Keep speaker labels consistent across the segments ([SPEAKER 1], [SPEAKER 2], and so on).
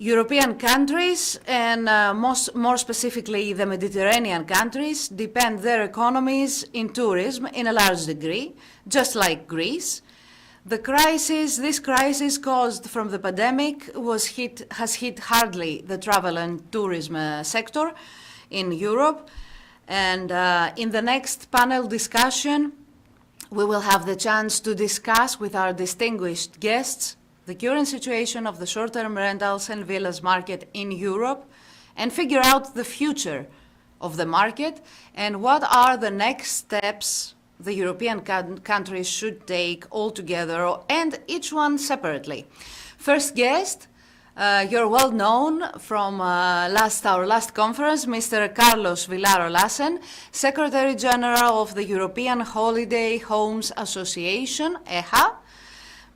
[SPEAKER 1] European countries, and more specifically the Mediterranean countries, depend their economies in tourism in a large degree, just like Greece. This crisis caused from the pandemic has hit hardly the travel and tourism sector in Europe. And in the next panel discussion, we will have the chance to discuss with our distinguished guests the current situation of the short-term rentals and villas market in Europe and figure out the future of the market and what are the next steps the European countries should take all together and each one separately. First guest, you're well known from our last conference, Mr. Carlos Villaro Lassen, Secretary General of the European Holiday Homes Association, EHA.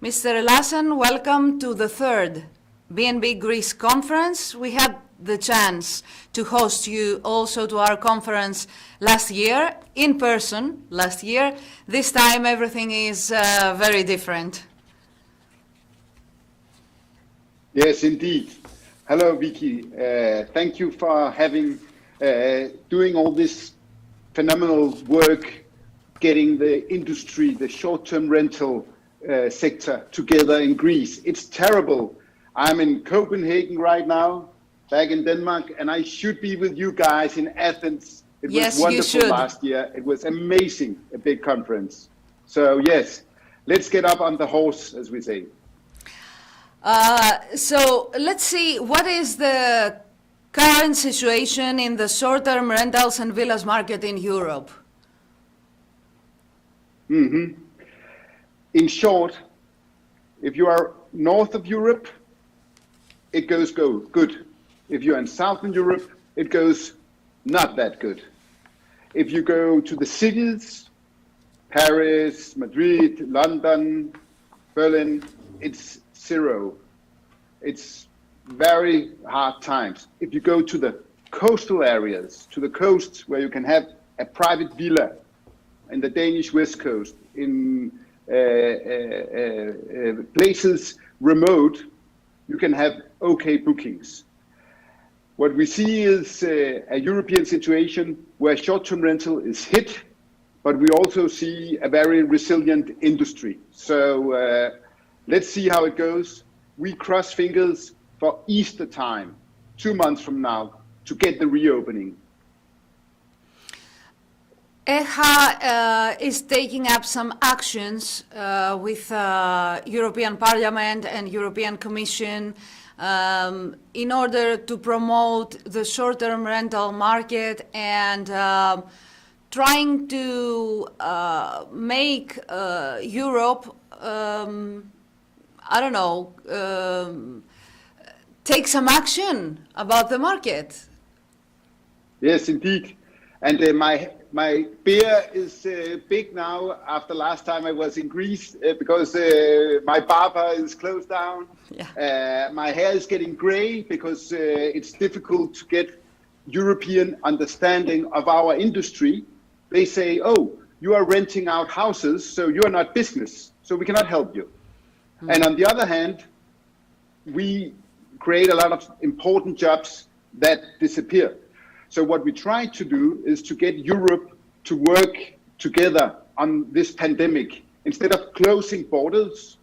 [SPEAKER 1] Mr. Lassen, welcome to the third BnB Greece conference. We had the chance to host you also to our conference last year, in person last year. This time everything is very different.
[SPEAKER 2] Yes, indeed. Hello, Viki. Thank you for doing all this phenomenal work, getting the industry, the short-term rental sector together in Greece. It's terrible. I'm in Copenhagen right now, back in Denmark, and I should be with you guys in Athens. It was wonderful last year. It was amazing, a big conference. So yes, let's get up on the horse, as we say.
[SPEAKER 1] So let's see, what is the current situation in the short-term rentals and villas market in Europe?
[SPEAKER 2] Mm-hmm. In short, if you are north of Europe, it goes good. If you're in Southern Europe, it goes not that good. If you go to the cities, Paris, Madrid, London, Berlin, it's zero. It's very hard times. If you go to the coastal areas, to the coasts where you can have a private villa in the Danish west coast, in places remote, you can have okay bookings. What we see is a European situation where short-term rental is hit, but we also see a very resilient industry. So let's see how it goes. We cross fingers for Easter time, 2 months from now, to get the reopening.
[SPEAKER 1] EHA is taking up some actions with European Parliament and European Commission in order to promote the short-term rental market and trying to make Europe, take some action about the market.
[SPEAKER 2] Yes, indeed. And my beer is big now after last time I was in Greece because my barber is closed down. Yeah. My hair is getting gray because it's difficult to get European understanding of our industry. They say, oh, you are renting out houses, so you are not business, so we cannot help you. Mm-hmm. And on the other hand, we create a lot of important jobs that disappear. So what we try to do is to get Europe to work together on this pandemic. Instead of closing borders,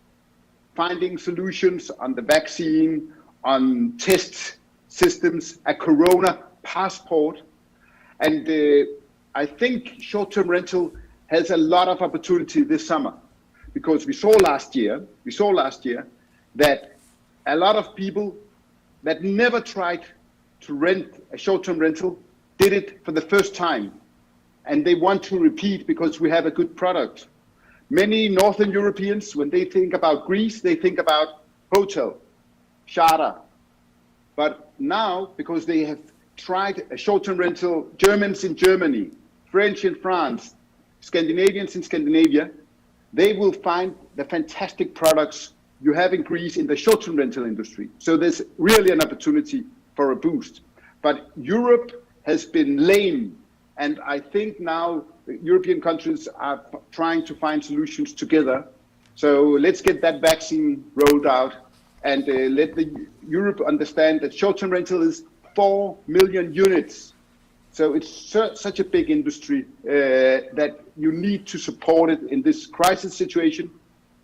[SPEAKER 2] finding solutions on the vaccine, on test systems, a corona passport. And I think short-term rental has a lot of opportunity this summer, because we saw last year that a lot of people that never tried to rent a short-term rental did it for the first time, and they want to repeat because we have a good product. Many Northern Europeans, when they think about Greece, they think about hotel, charter. But now, because they have tried a short-term rental, Germans in Germany, French in France, Scandinavians in Scandinavia, they will find the fantastic products you have in Greece in the short-term rental industry. So there's really an opportunity for a boost. But Europe has been lame, and I think now the European countries are trying to find solutions together. So let's get that vaccine rolled out and let Europe understand that short-term rental is 4 million units. So it's such a big industry that you need to support it in this crisis situation,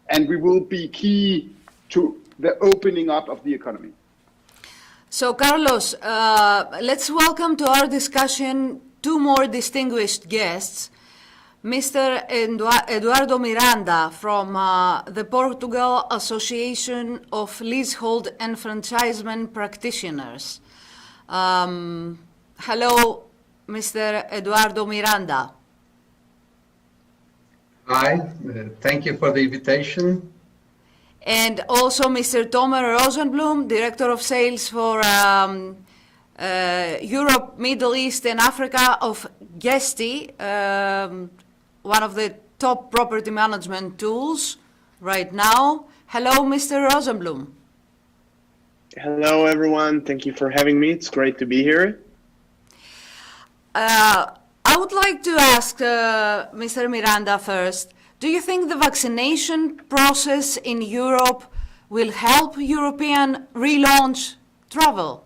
[SPEAKER 2] and we will be key to the opening up of the economy.
[SPEAKER 1] So, Carlos, let's welcome to our discussion two more distinguished guests. Mr. Eduardo Miranda from the Portugal Association of Leasehold Enfranchisement Practitioners. Hello, Mr. Eduardo Miranda.
[SPEAKER 3] Hi, thank you for the invitation.
[SPEAKER 1] And also Mr. Tomer Rosenblum, Director of Sales for Europe, Middle East and Africa of Guesty, one of the top property management tools right now. Hello, Mr. Rosenblum.
[SPEAKER 4] Hello, everyone. Thank you for having me. It's great to be here.
[SPEAKER 1] I would like to ask Mr. Miranda first. Do you think the vaccination process in Europe will help European relaunch travel?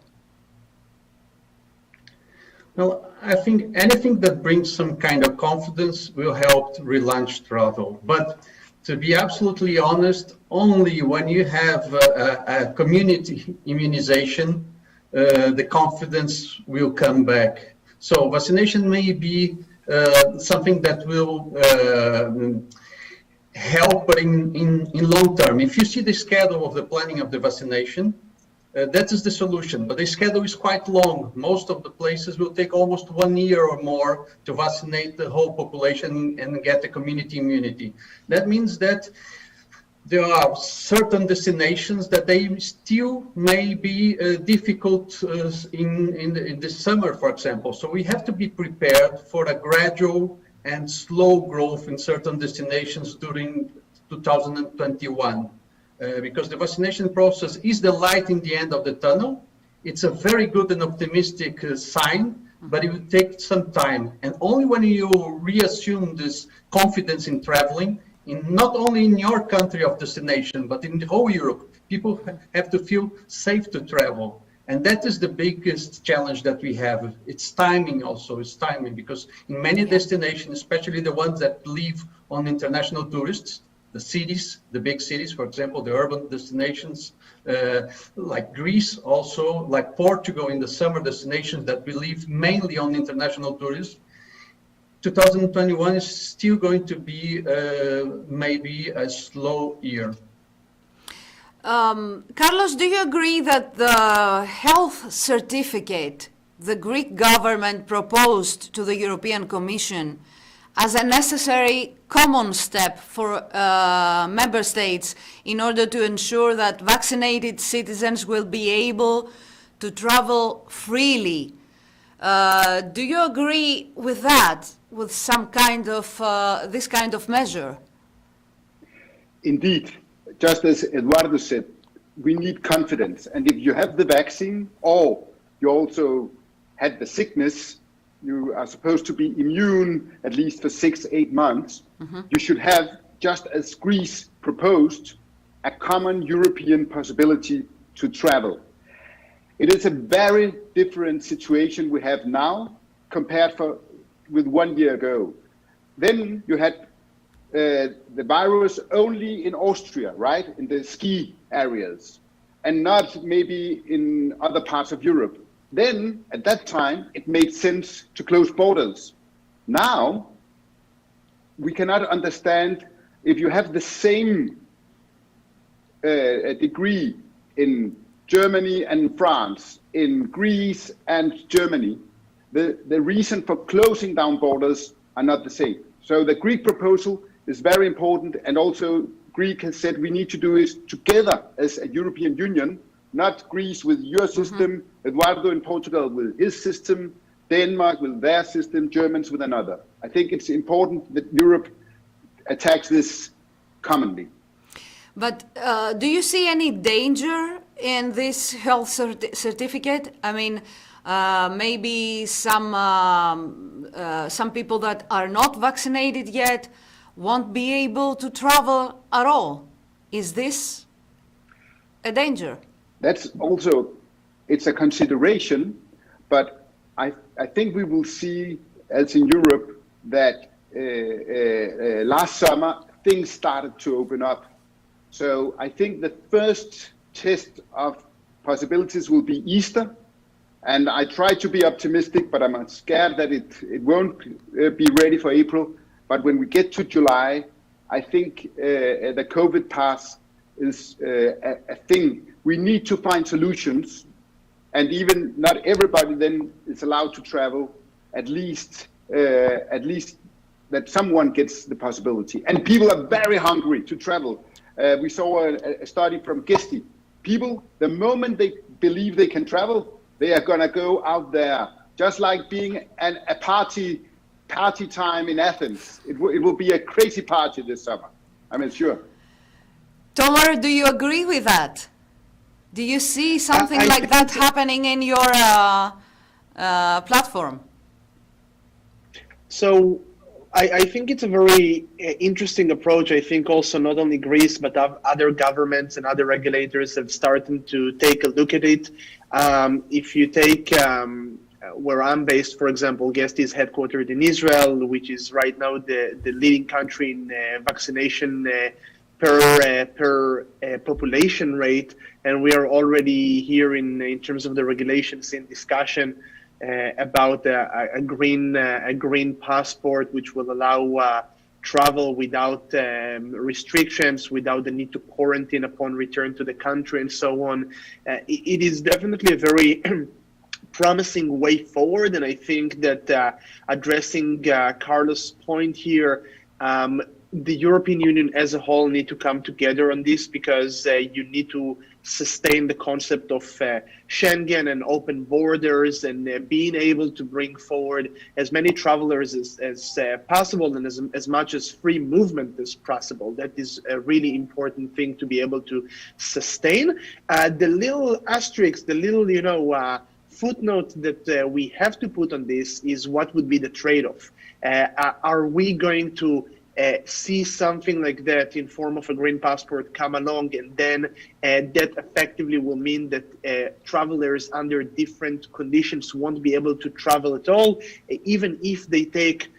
[SPEAKER 3] Well, I think anything that brings some kind of confidence will help to relaunch travel. But to be absolutely honest, only when you have a community immunization, the confidence will come back. So vaccination may be something that will help, but in long term. If you see the schedule of the planning of the vaccination, that is the solution, but the schedule is quite long. Most of the places will take almost 1 year or more to vaccinate the whole population and get the community immunity. That means that there are certain destinations that they still may be difficult in the summer, for example. So we have to be prepared for a gradual and slow growth in certain destinations during 2021. Because the vaccination process is the light in the end of the tunnel. It's a very good and optimistic sign, but it will take some time. And only when you reassume this confidence in traveling, not only in your country of destination, but in the whole Europe, people have to feel safe to travel. And that is the biggest challenge that we have. It's timing also, it's timing, because in many destinations, especially the ones that live on international tourists, the cities, the big cities, for example, the urban destinations, like Greece, also like Portugal in the summer destinations that believe mainly on international tourists, 2021 is still going to be maybe a slow year.
[SPEAKER 1] Carlos, do you agree that the health certificate the Greek government proposed to the European Commission as a necessary common step for member states in order to ensure that vaccinated citizens will be able to travel freely? Do you agree with that, with some kind of this kind of measure?
[SPEAKER 2] Indeed, just as Eduardo said, we need confidence. And if you have the vaccine or you also had the sickness, you are supposed to be immune at least for 6-8 months. You should have, just as Greece proposed, a common European possibility to travel. It is a very different situation we have now compared with 1 year ago. Then you had the virus only in Austria, right? In the ski areas, and not maybe in other parts of Europe. Then, at that time, it made sense to close borders. Now, we cannot understand if you have the same degree in Germany and France, in Greece and Germany, the reason for closing down borders are not the same. So the Greek proposal is very important, and also Greek has said we need to do it together as a European Union, not Greece with your system, Eduardo in Portugal with his system, Denmark with their system, Germans with another. I think it's important that Europe attacks this commonly.
[SPEAKER 1] But do you see any danger in this health certificate? I mean, maybe some people that are not vaccinated yet won't be able to travel at all. Is this a danger.
[SPEAKER 2] That's also, it's a consideration, but I think we will see, as in Europe, that last summer things started to open up. So I think the first test of possibilities will be Easter, and I try to be optimistic, but I'm scared that it won't be ready for April. But when we get to July, I think the COVID pass is a thing. We need to find solutions, and even not everybody then is allowed to travel. At least that someone gets the possibility. And people are very hungry to travel. We saw a study from Guesty. People, the moment they believe they can travel, they are gonna go out there, just like being a party time in Athens. It will be a crazy party this summer. I'm sure.
[SPEAKER 1] Tomer, do you agree with that? Do you see something like that happening in your platform?
[SPEAKER 4] So I think it's a very interesting approach. I think also not only Greece, but other governments and other regulators have started to take a look at it. If you take where I'm based, for example, Guesty is headquartered in Israel, which is right now the leading country in vaccination per population rate. And we are already here in terms of the regulations in discussion about a green passport, which will allow travel without restrictions, without the need to quarantine upon return to the country, and so on. It is definitely a very promising way forward, and I think that addressing Carlo's point here, the European Union as a whole need to come together on this, because you need to sustain the concept of Schengen and open borders, and being able to bring forward as many travelers as possible, and as much as free movement as possible. That is a really important thing to be able to sustain. The little asterisk, the little footnote that we have to put on this is what would be the trade-off. Are we going to see something like that in form of a green passport come along, and then that effectively will mean that travelers under different conditions won't be able to travel at all, even if they take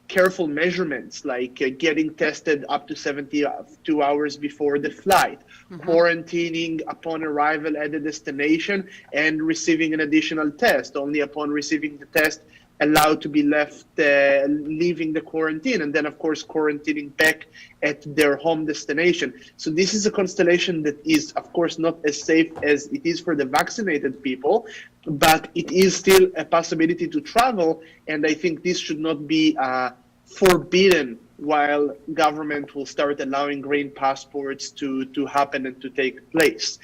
[SPEAKER 4] careful measurements, like getting tested up to 72 hours before the flight, quarantining upon arrival at the destination, and receiving an additional test. Only upon receiving the test allowed to be left leaving the quarantine, and then of course quarantining back at their home destination. So this is a constellation that is of course not as safe as it is for the vaccinated people, but it is still a possibility to travel, and I think this should not be forbidden while government will start allowing green passports to happen and to take place.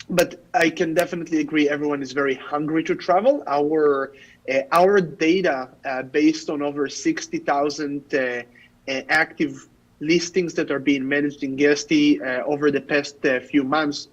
[SPEAKER 4] But I can definitely agree, everyone is very hungry to travel. Our data, based on over 60,000 active listings that are being managed in Guesty over the past few months,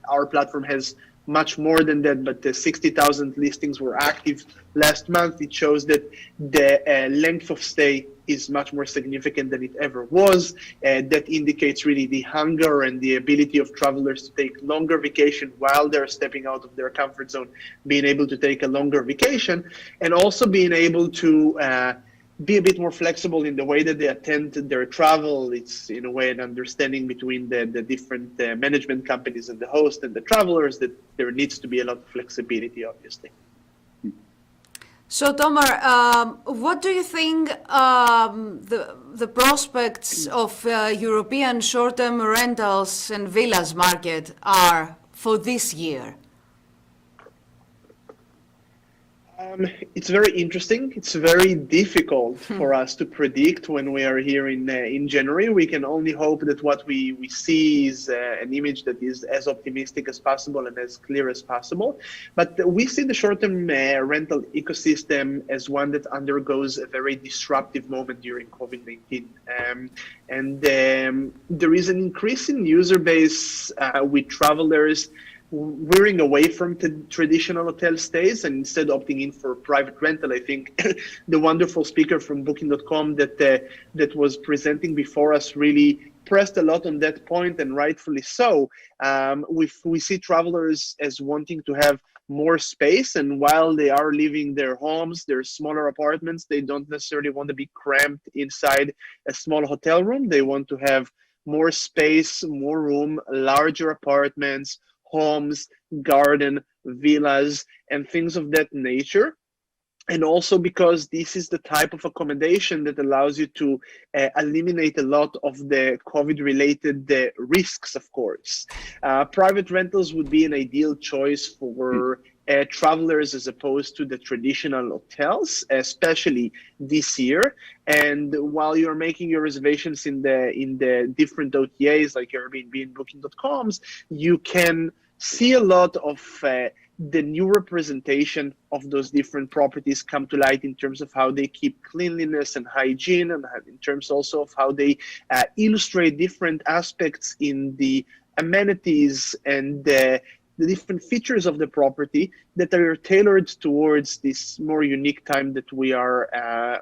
[SPEAKER 4] our platform has much more than that, but the 60,000 listings were active last month. It shows that the length of stay is much more significant than it ever was. That indicates really the hunger and the ability of travelers to take longer vacation while they're stepping out of their comfort zone, being able to take a longer vacation, and also being able to be a bit more flexible in the way that they attend their travel. It's in a way an understanding between the different management companies and the host and the travelers that there needs to be a lot of flexibility, obviously.
[SPEAKER 1] So Tomer, what do you think the prospects of European short-term rentals and villas market are for this year?
[SPEAKER 4] It's very interesting. It's very difficult for us to predict when we are here in January. We can only hope that what we see is an image that is as optimistic as possible and as clear as possible. But we see the short-term rental ecosystem as one that undergoes a very disruptive moment during COVID-19. And there is an increase in user base with travelers veering away from traditional hotel stays and instead opting in for private rental. I think the wonderful speaker from Booking.com that was presenting before us really pressed a lot on that point, and rightfully so. We see travelers as wanting to have more space, and while they are leaving their homes, their smaller apartments, they don't necessarily want to be cramped inside a small hotel room. They want to have more space, more room, larger apartments, homes, garden, villas, and things of that nature. And also because this is the type of accommodation that allows you to eliminate a lot of the COVID-related risks, of course. Private rentals would be an ideal choice for travelers as opposed to the traditional hotels, especially this year. And while you're making your reservations in the different OTAs like Airbnb and Booking.coms, you can see a lot of the new representation of those different properties come to light in terms of how they keep cleanliness and hygiene, and in terms also of how they illustrate different aspects in the amenities and the different features of the property that are tailored towards this more unique time that we are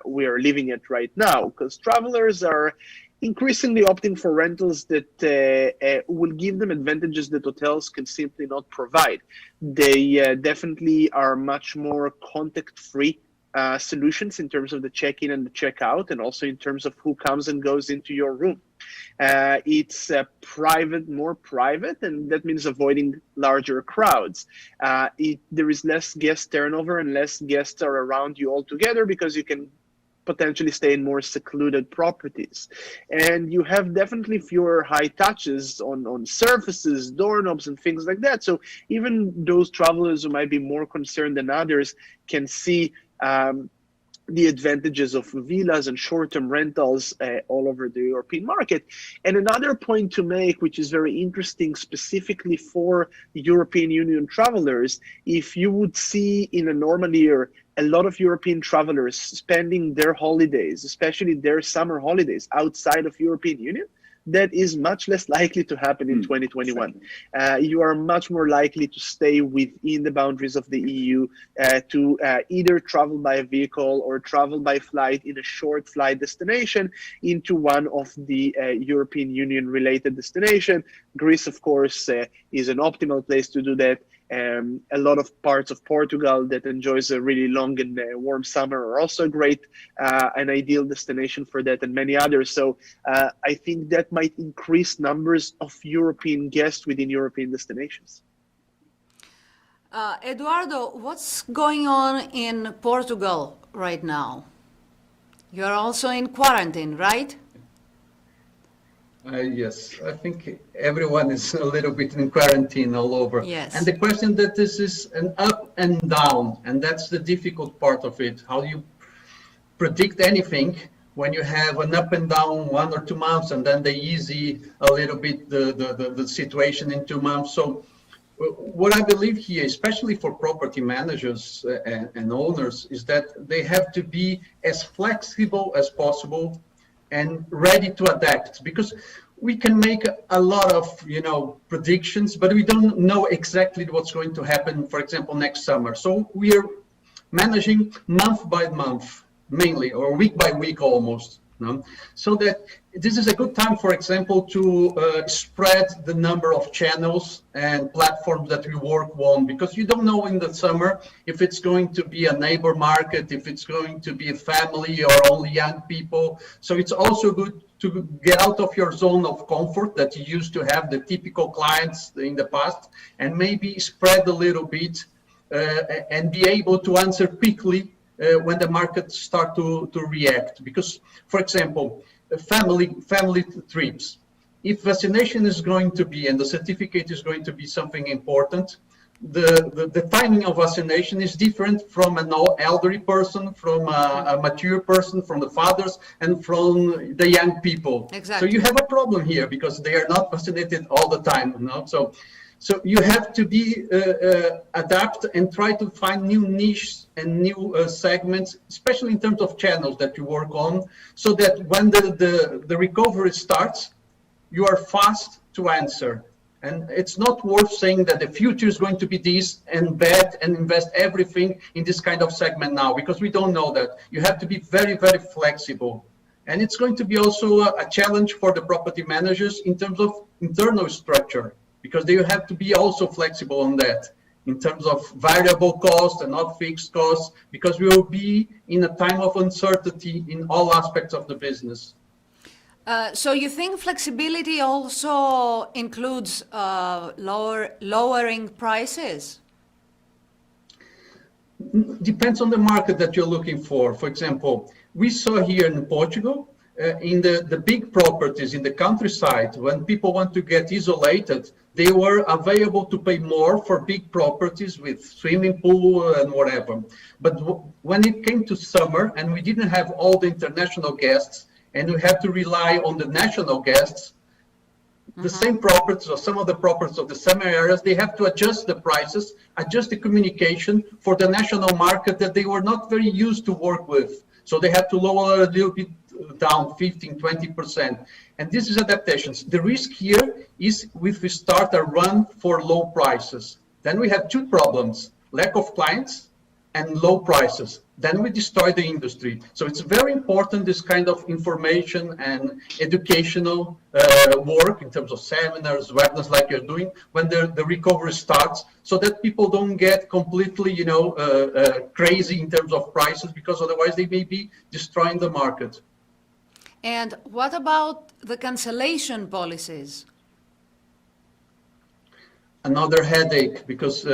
[SPEAKER 4] living at right now. Because travelers are increasingly opting for rentals that will give them advantages that hotels can simply not provide. They definitely are much more contact-free solutions in terms of the check-in and the check-out, and also in terms of who comes and goes into your room. It's more private, and that means avoiding larger crowds. There is less guest turnover, and less guests are around you altogether because you can potentially stay in more secluded properties. And you have definitely fewer high touches on surfaces, doorknobs, and things like that. So even those travelers who might be more concerned than others can see the advantages of villas and short-term rentals all over the European market. And another point to make, which is very interesting specifically for European Union travelers, if you would see in a normal year a lot of European travelers spending their holidays, especially their summer holidays, outside of European Union, that is much less likely to happen in 2021. You are much more likely to stay within the boundaries of the EU, to either travel by a vehicle or travel by flight in a short flight destination into one of the European Union related destination. Greece, of course, is an optimal place to do that. A lot of parts of Portugal that enjoys a really long and warm summer are also great, an ideal destination for that, and many others. So I think that might increase numbers of European guests within European destinations.
[SPEAKER 1] Eduardo, what's going on in Portugal right now? You're also in quarantine, right?
[SPEAKER 3] Yes, I think everyone is a little bit in quarantine all over.
[SPEAKER 1] Yes.
[SPEAKER 3] And the question that this is an up and down, and that's the difficult part of it. How do you predict anything when you have an up and down 1 or 2 months, and then they easy a little bit the situation in 2 months? So what I believe here, especially for property managers and owners, is that they have to be as flexible as possible and ready to adapt, because we can make a lot of predictions, but we don't know exactly what's going to happen, for example, next summer. So we are managing month by month mainly, or week by week almost. So that this is a good time, for example, to spread the number of channels and platforms that we work on, because you don't know in the summer if it's going to be a neighbor market, if it's going to be a family or only young people. So it's also good to get out of your zone of comfort that you used to have, the typical clients in the past, and maybe spread a little bit and be able to answer quickly when the markets start to react. Because, for example, family trips, if vaccination is going to be, and the certificate is going to be something important, the timing of vaccination is different from an elderly person, from a mature person, from the fathers, and from the young people.
[SPEAKER 1] Exactly.
[SPEAKER 3] So you have a problem here because they are not vaccinated all the time. So you have to be adapt and try to find new niches and new segments, especially in terms of channels that you work on, so that when the recovery starts, you are fast to answer. And it's not worth saying that the future is going to be this and bet and invest everything in this kind of segment now, because we don't know that. You have to be very, very flexible. And it's going to be also a challenge for the property managers in terms of internal structure, because they have to be also flexible on that in terms of variable cost and not fixed costs, because we will be in a time of uncertainty in all aspects of the business.
[SPEAKER 1] So you think flexibility also includes lowering prices?
[SPEAKER 3] Depends on the market that you're looking for. For example, we saw here in Portugal, in the big properties in the countryside, when people want to get isolated, they were available to pay more for big properties with swimming pool and whatever. But when it came to summer and we didn't have all the international guests and we had to rely on the national guests, the same properties or some of the properties of the summer areas, they have to adjust the prices, adjust the communication for the national market that they were not very used to work with. So they had to lower a little bit down 15, 20%. And this is adaptations. The risk here is if we start a run for low prices, then we have two problems: lack of clients and low prices. Then we destroy the industry. So it's very important, this kind of information and educational work in terms of seminars, webinars like you're doing when the recovery starts, so that people don't get completely, crazy in terms of prices, because otherwise they may be destroying the market.
[SPEAKER 1] And what about the cancellation policies?
[SPEAKER 3] Another headache, because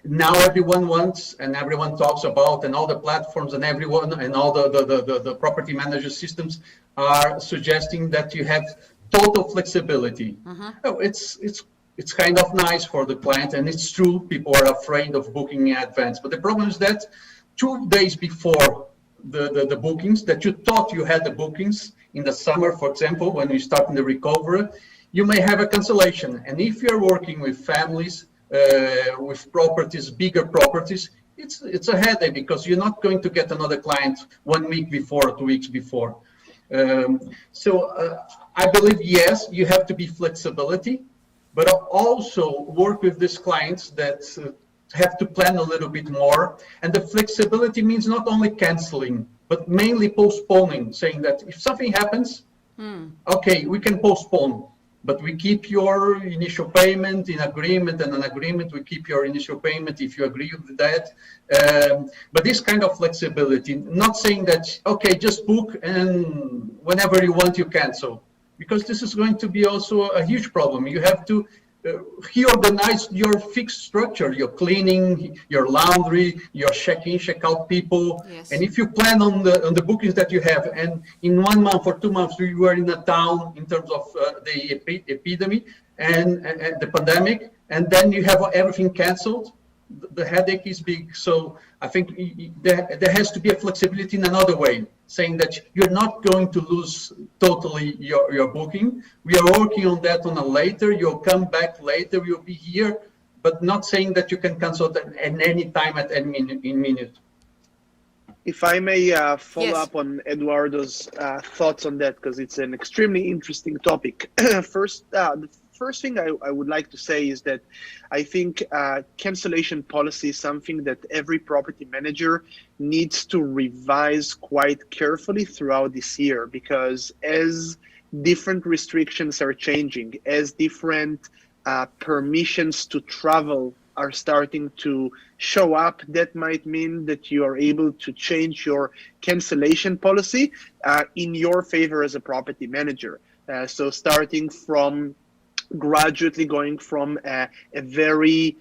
[SPEAKER 3] now everyone wants and everyone talks about, and all the platforms and everyone and all the property manager systems are suggesting that you have total flexibility. Oh, it's kind of nice for the client, and it's true, people are afraid of booking in advance. But the problem is that 2 days before the bookings, that you thought you had the bookings in the summer, for example, when you start in the recovery, you may have a cancellation. And if you're working with families, with properties, bigger properties, it's a headache, because you're not going to get another client 1 week before, 2 weeks before. So I believe, yes, you have to be flexibility, but also work with these clients that have to plan a little bit more. And the flexibility means not only canceling, but mainly postponing, saying that if something happens, okay, we can postpone, but we keep your initial payment in agreement, and an agreement, we keep your initial payment if you agree with that. But this kind of flexibility, not saying that, okay, just book and whenever you want, you cancel, because this is going to be also a huge problem. You have to reorganize your fixed structure, your cleaning, your laundry, your check-in, check-out people.
[SPEAKER 1] Yes.
[SPEAKER 3] And if you plan on the bookings that you have, and in 1 month or 2 months you are in a down in terms of the epidemic and the pandemic, and then you have everything canceled, the headache is big. So I think there has to be a flexibility in another way, saying that you're not going to lose totally your booking. We are working on that on a later. You'll come back later. You'll be here, but not saying that you can cancel at any time at any minute.
[SPEAKER 4] If I may follow
[SPEAKER 1] Yes.
[SPEAKER 4] up on Eduardo's thoughts on that, because it's an extremely interesting topic. The first thing I would like to say is that I think cancellation policy is something that every property manager needs to revise quite carefully throughout this year, because as different restrictions are changing, as different permissions to travel are starting to show up, that might mean that you are able to change your cancellation policy in your favor as a property manager. So starting from gradually going from a very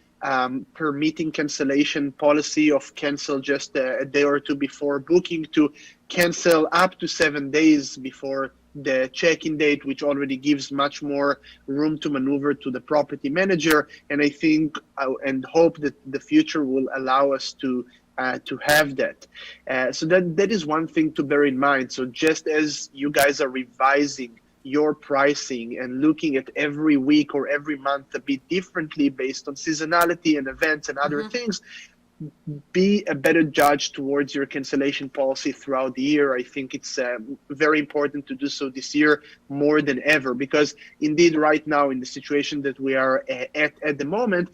[SPEAKER 4] permitting cancellation policy of cancel just a day or two before booking to cancel up to 7 days before the check-in date, which already gives much more room to maneuver to the property manager. And I think and hope that the future will allow us to have that. So that is one thing to bear in mind. So just as you guys are revising your pricing and looking at every week or every month a bit differently based on seasonality and events and other things, be a better judge towards your cancellation policy throughout the year. I think it's very important to do so this year more than ever, because indeed right now in the situation that we are at the moment,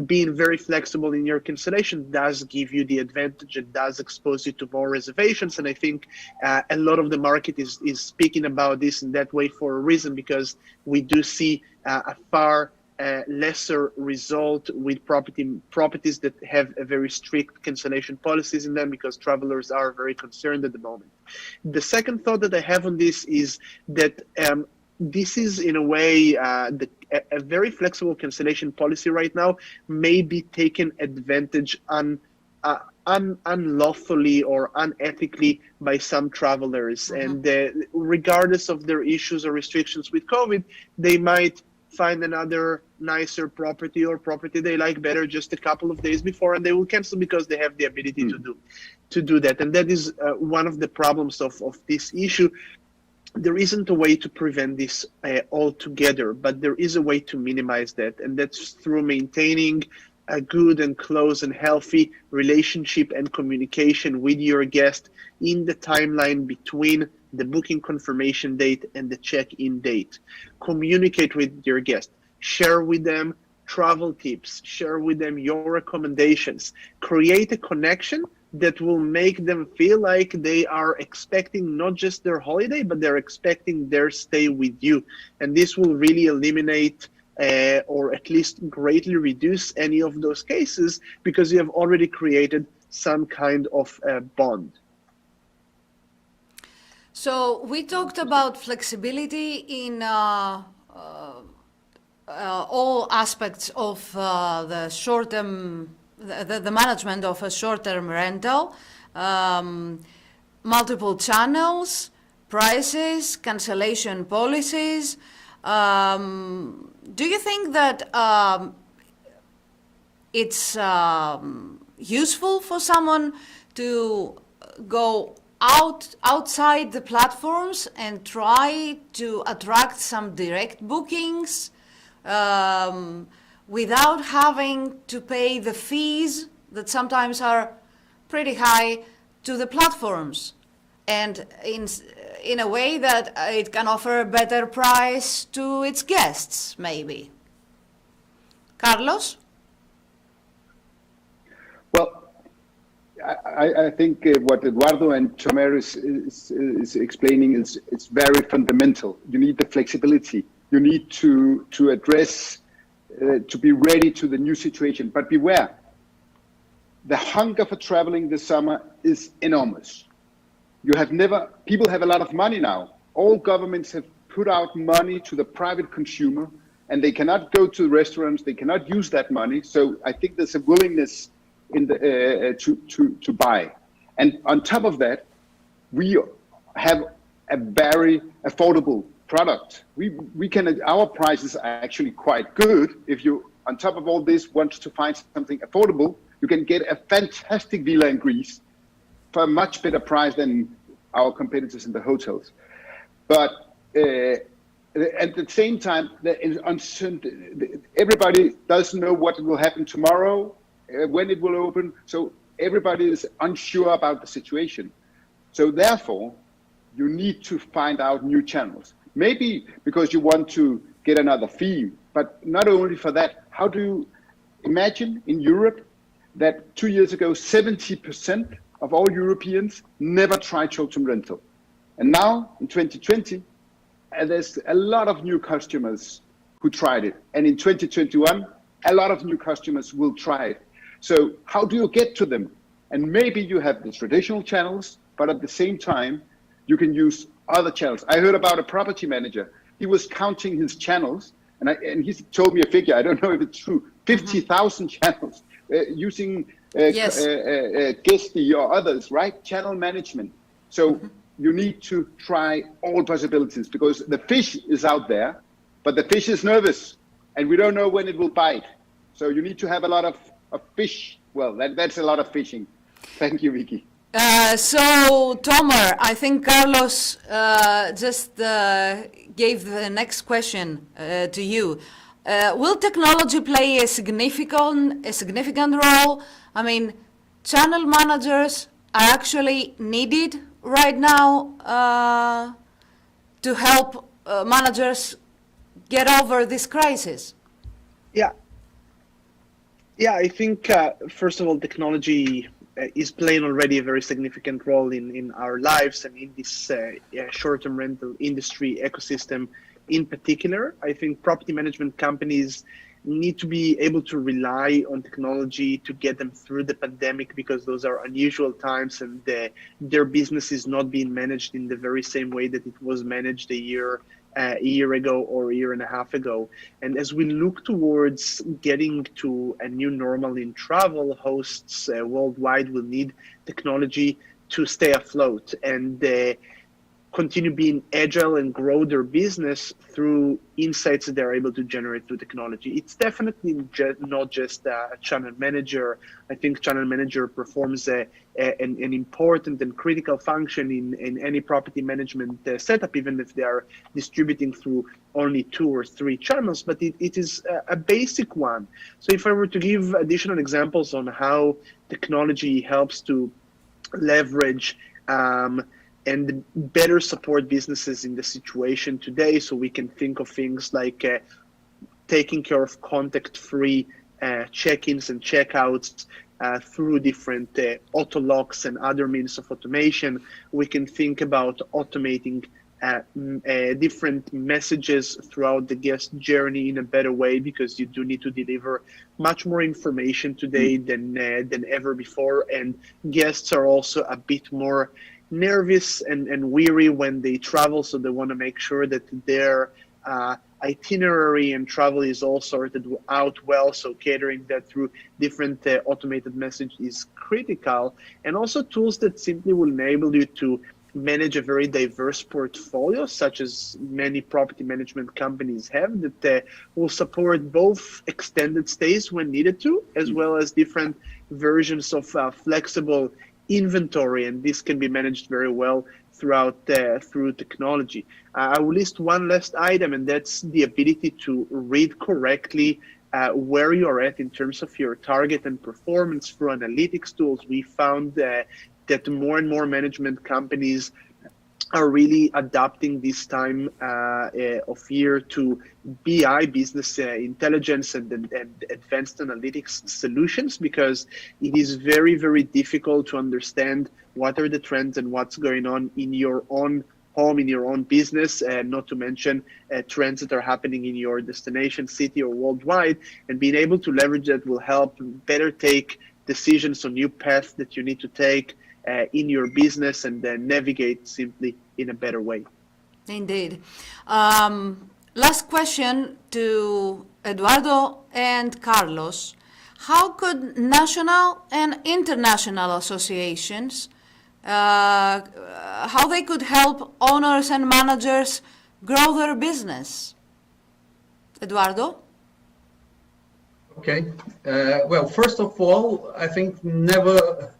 [SPEAKER 4] being very flexible in your cancellation does give you the advantage. It does expose you to more reservations. And I think a lot of the market is speaking about this in that way for a reason, because we do see a far lesser result with properties that have a very strict cancellation policies in them, because travelers are very concerned at the moment. The second thought that I have on this is that this is in a way a very flexible cancellation policy right now may be taken advantage unlawfully or unethically by some travelers. And regardless of their issues or restrictions with COVID, they might find another nicer property or property they like better just a couple of days before, and they will cancel because they have the ability to do that. And that is one of the problems of this issue. There isn't a way to prevent this altogether, but there is a way to minimize that, and that's through maintaining a good and close and healthy relationship and communication with your guest in the timeline between the booking confirmation date and the check-in date. Communicate with your guest, share with them travel tips, share with them your recommendations, create a connection that will make them feel like they are expecting not just their holiday, but they're expecting their stay with you. And this will really eliminate or at least greatly reduce any of those cases, because you have already created some kind of bond.
[SPEAKER 1] So we talked about flexibility in all aspects of the short-term, the management of a short-term rental, multiple channels, prices, cancellation policies. Do you think that it's useful for someone to go outside the platforms and try to attract some direct bookings without having to pay the fees that sometimes are pretty high to the platforms, and in a way that it can offer a better price to its guests, maybe? Carlos?
[SPEAKER 2] Well, I think what Eduardo and Tomer is explaining is very fundamental. You need the flexibility. You need to address, to be ready to the new situation. But beware, the hunger for traveling this summer is enormous. People have a lot of money now. All governments have put out money to the private consumer, and they cannot go to the restaurants. They cannot use that money. So I think there's a willingness to buy. And on top of that, we have a very affordable product. Our prices are actually quite good. If you, on top of all this, want to find something affordable, you can get a fantastic villa in Greece for a much better price than our competitors in the hotels. But at the same time, everybody doesn't know what will happen tomorrow, when it will open. So everybody is unsure about the situation. So therefore, you need to find out new channels. Maybe because you want to get another fee, but not only for that. How do you imagine in Europe that 2 years ago, 70% of all Europeans never tried short-term rental? And now in 2020, there's a lot of new customers who tried it. And in 2021, a lot of new customers will try it. So how do you get to them? And maybe you have the traditional channels, but at the same time, you can use other channels. I heard about a property manager. He was counting his channels, and he told me a figure. I don't know if it's true. 50,000 channels using Guesty or others, right? Channel management. So you need to try all possibilities, because the fish is out there, but the fish is nervous, and we don't know when it will bite. So you need to have a lot of fish. Well, that's a lot of fishing. Thank you, Viki.
[SPEAKER 1] So, Tomer, I think Carlos just gave the next question to you. Will technology play a significant role? I mean, channel managers are actually needed right now to help managers get over this crisis?
[SPEAKER 4] Yeah, I think, first of all, technology is playing already a very significant role in our lives and in this short-term rental industry ecosystem in particular. I think property management companies need to be able to rely on technology to get them through the pandemic, because those are unusual times and their business is not being managed in the very same way that it was managed a year ago or a year and a half ago. And as we look towards getting to a new normal in travel, hosts worldwide will need technology to stay afloat and continue being agile and grow their business through insights that they're able to generate through technology. It's definitely not just a channel manager. I think channel manager performs an important and critical function in any property management setup, even if they are distributing through only 2 or 3 channels, but it is a basic one. So if I were to give additional examples on how technology helps to leverage and better support businesses in the situation today, so we can think of things like taking care of contact-free check-ins and check-outs through different auto locks and other means of automation. We can think about automating different messages throughout the guest journey in a better way, because you do need to deliver much more information today than ever before, and guests are also a bit more nervous and weary when they travel, so they want to make sure that their itinerary and travel is all sorted out well. So catering that through different automated message is critical, and also tools that simply will enable you to manage a very diverse portfolio, such as many property management companies have, that will support both extended stays when needed to, as well as different versions of flexible inventory, and this can be managed very well through technology. I will list one last item, and that's the ability to read correctly where you're at in terms of your target and performance through analytics tools. We found that more and more management companies are really adopting this time of year to BI, business intelligence and advanced analytics solutions, because it is very, very difficult to understand what are the trends and what's going on in your own home, in your own business, and not to mention trends that are happening in your destination city or worldwide. And being able to leverage that will help better take decisions on new paths that you need to take in your business, and then navigate simply in a better way.
[SPEAKER 1] Indeed. Last question to Eduardo and Carlos. How could national and international associations, how they could help owners and managers grow their business? Eduardo?
[SPEAKER 3] Okay. Well, first of all, I think never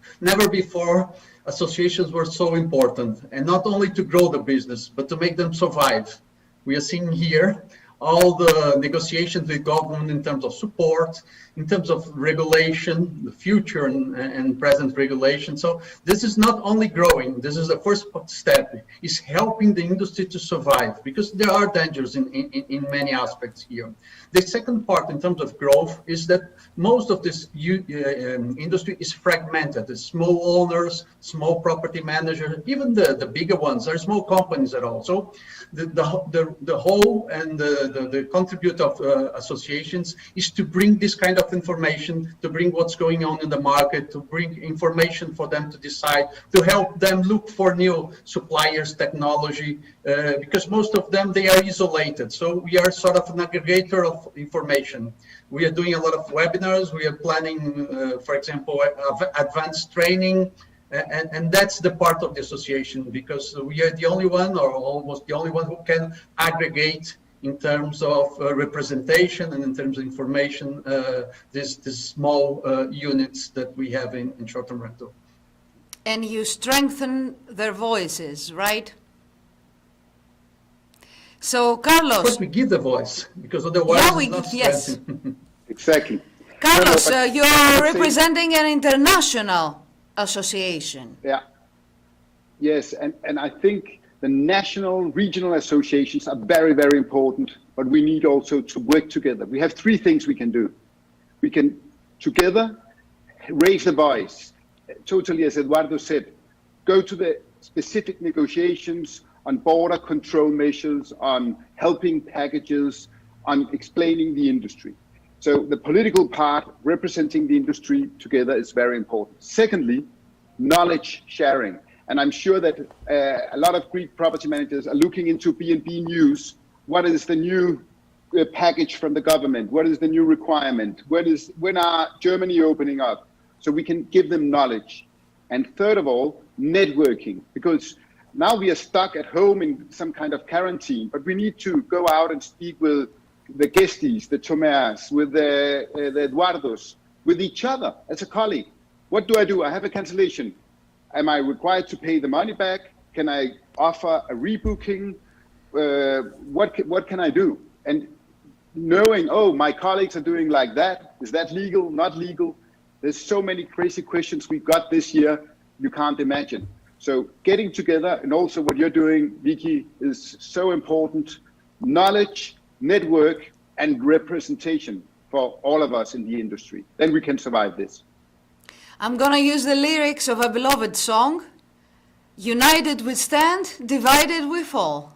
[SPEAKER 3] before associations were so important, and not only to grow the business, but to make them survive. We are seeing here all the negotiations with government in terms of support, in terms of regulation, the future and present regulation. So this is not only growing, this is the first step, is helping the industry to survive, because there are dangers in many aspects here. The second part in terms of growth is that most of this industry is fragmented. The small owners, small property managers, even the bigger ones are small companies at all. So the whole and the contribute of associations is to bring this kind of information, to bring what's going on in the market, to bring information for them to decide, to help them look for new suppliers, technology, because most of them, they are isolated. So we are sort of an aggregator of information. We are doing a lot of webinars. We are planning, for example, advanced training. And that's the part of the association, because we are the only one, or almost the only one, who can aggregate in terms of representation and in terms of information, these small units that we have in short-term rental.
[SPEAKER 1] And you strengthen their voices, right? So, Carlos.
[SPEAKER 3] Of course, we give the voice, because otherwise it's not strengthened.
[SPEAKER 2] Exactly.
[SPEAKER 1] Carlos,
[SPEAKER 2] No,
[SPEAKER 1] you're representing an international association.
[SPEAKER 2] Yeah. Yes, and I think the national, regional associations are very, very important, but we need also to work together. We have three things we can do. We can together raise the voice, totally as Eduardo said, go to the specific negotiations on border control measures, on helping packages, on explaining the industry. So the political part, representing the industry together, is very important. Secondly, knowledge sharing. And I'm sure that a lot of Greek property managers are looking into BnB news. What is the new package from the government? What is the new requirement? When are Germany opening up? So we can give them knowledge. And third of all, networking, because now we are stuck at home in some kind of quarantine, but we need to go out and speak with the Guesties, the Tomas, with the Eduardos, with each other as a colleague. What do? I have a cancellation. Am I required to pay the money back? Can I offer a rebooking? What can I do? And knowing, oh, my colleagues are doing like that. Is that legal? Not legal? There's so many crazy questions we got this year, you can't imagine. So getting together, and also what you're doing, Viki, is so important. Knowledge, network, and representation for all of us in the industry. Then we can survive this.
[SPEAKER 1] I'm gonna use the lyrics of a beloved song. United we stand, divided we fall.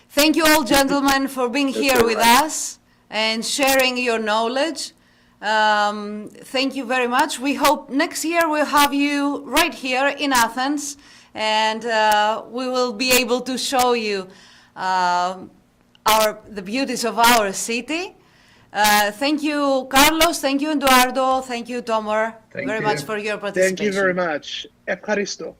[SPEAKER 1] Thank you all, gentlemen, for being here with us and sharing your knowledge. Thank you very much. We hope next year we'll have you right here in Athens, and we will be able to show you the beauties of our city. Thank you, Carlos. Thank you, Eduardo. Thank you, Tomer, very much for your participation.
[SPEAKER 4] Thank you very much. Ευχαριστώ.